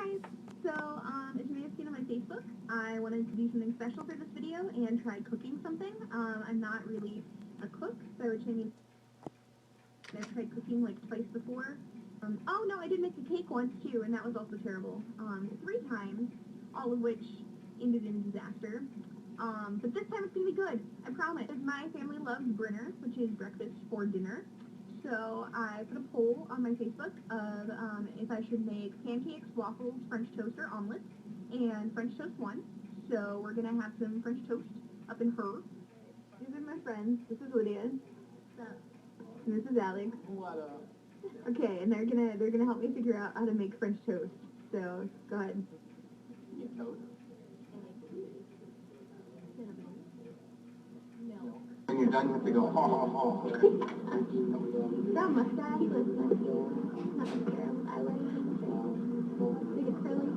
guys! So, as you may have seen on my Facebook, I wanted to do something special for this video and try cooking something. I'm not really a cook, by which I mean I've tried cooking like twice before. Oh no, I did make a cake once too, and that was also terrible. 3 times, all of which ended in disaster. But this time it's gonna be good, I promise. My family loves Brinner, which is breakfast for dinner. So I put a poll on my Facebook of if I should make pancakes, waffles, French toast, or omelets, and French toast won. So we're gonna have some French toast up in her. These are my friends. This is Lydia. And this is Alex. What up? Okay, and they're gonna help me figure out how to make French toast. So go ahead. Get toast. When you're done, you have to go, ha, ha, ha. That mustache looks like not mascara. I like it. Curly.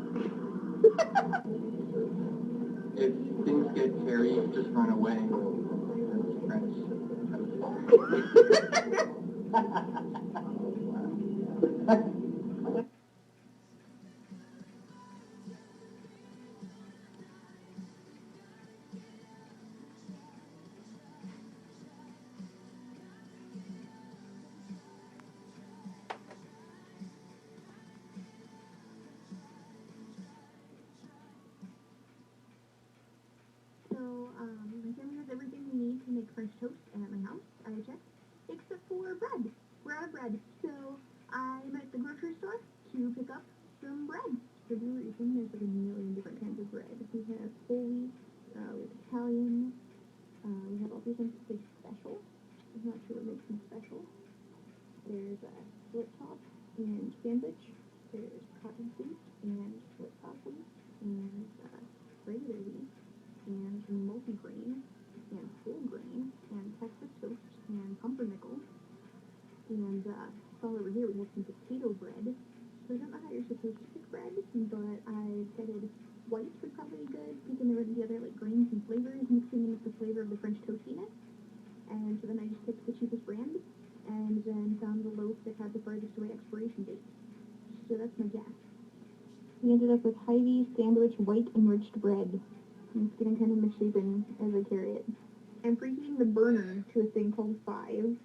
If things get hairy, just run away. French. My family has everything we need to make French toast at my house, I checked, except for bread. We're out of bread. So I'm at the grocery store to pick up some bread. For no reason, there's like a million different kinds of bread. We have whole wheat, we have Italian, we have all these things that say special. I'm not sure what makes them special. There's a split top and sandwich. There's cotton wheat and split top wheat and regular wheat and multi-grain and whole grain and Texas toast and pumpernickel. And all over here we have some potato bread. So I don't know how you're supposed to pick bread, but I decided white would probably be good, picking the red together like grains and flavors, mixing in with the flavor of the French toastiness. And so then I just picked the cheapest brand, and then found the loaf that had the farthest away expiration date. So that's my guess. We ended up with Hy-Vee sandwich white enriched bread. It's getting kind of misshapen as I carry it. I'm preheating the burner to a thing called 5,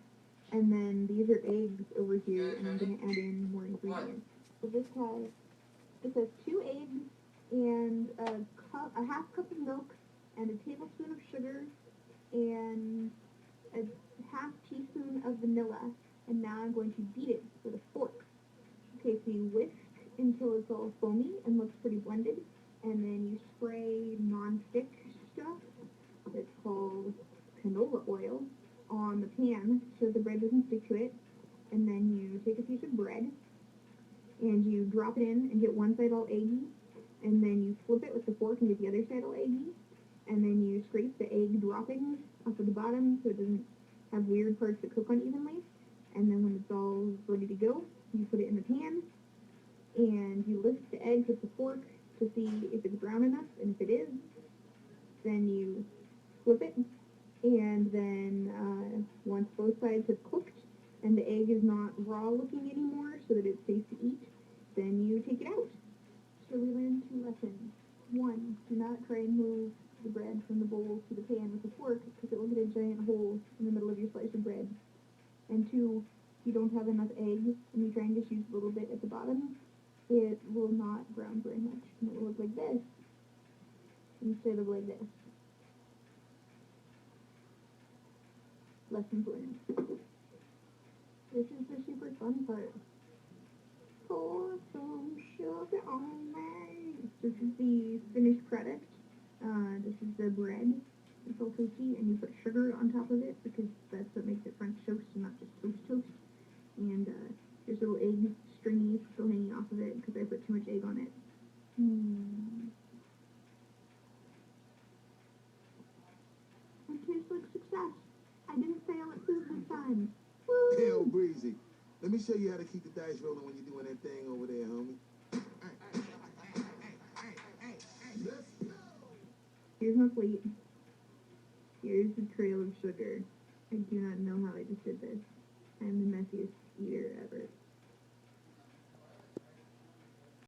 and then these are eggs over here, and I'm going to add in more ingredients. So this has 2 eggs, and a half cup of milk, and a tablespoon of sugar, and a half teaspoon of vanilla, and now I'm going to beat it with a fork. Okay, so you whisk until it's all foamy and looks pretty blended, and then you spray non-stick stuff that's called canola oil on the pan so the bread doesn't stick to it, and then you take a piece of bread and you drop it in and get one side all eggy, and then you flip it with the fork and get the other side all eggy, and then you scrape the egg droppings off of the bottom so it doesn't have weird parts that cook unevenly, and then when it's all ready to go, you put it in the pan, and you lift the egg with the fork to see if it's brown enough, and if it is, then you flip it, and then once both sides have cooked, and the egg is not raw looking anymore so that it's safe to eat, then you take it out. So we learned 2 lessons. 1, do not try and move the bread from the bowl to the pan with a fork, because it will get a giant hole in the middle of your slice of bread. And 2, if you don't have enough egg, and you try and just use a little bit at the bottom, it will not brown very much, and it will look like this, instead of like this. Lessons learned. This is the super fun part. Pour some sugar on me. This is the finished product. This is the bread. It's all toasty, and you put sugar on top of it because that's what makes it French toast and not just toast. And there's little egg stringies still hanging off of it because I put too much egg on it. It tastes like success. I didn't fail at food this time. Woo! Hell, Breezy. Let me show you how to keep the dice rolling when you're doing that thing over there, homie. Let's go. Here's my plate. Here's the trail of sugar. I do not know how I just did this. I'm the messiest eater ever.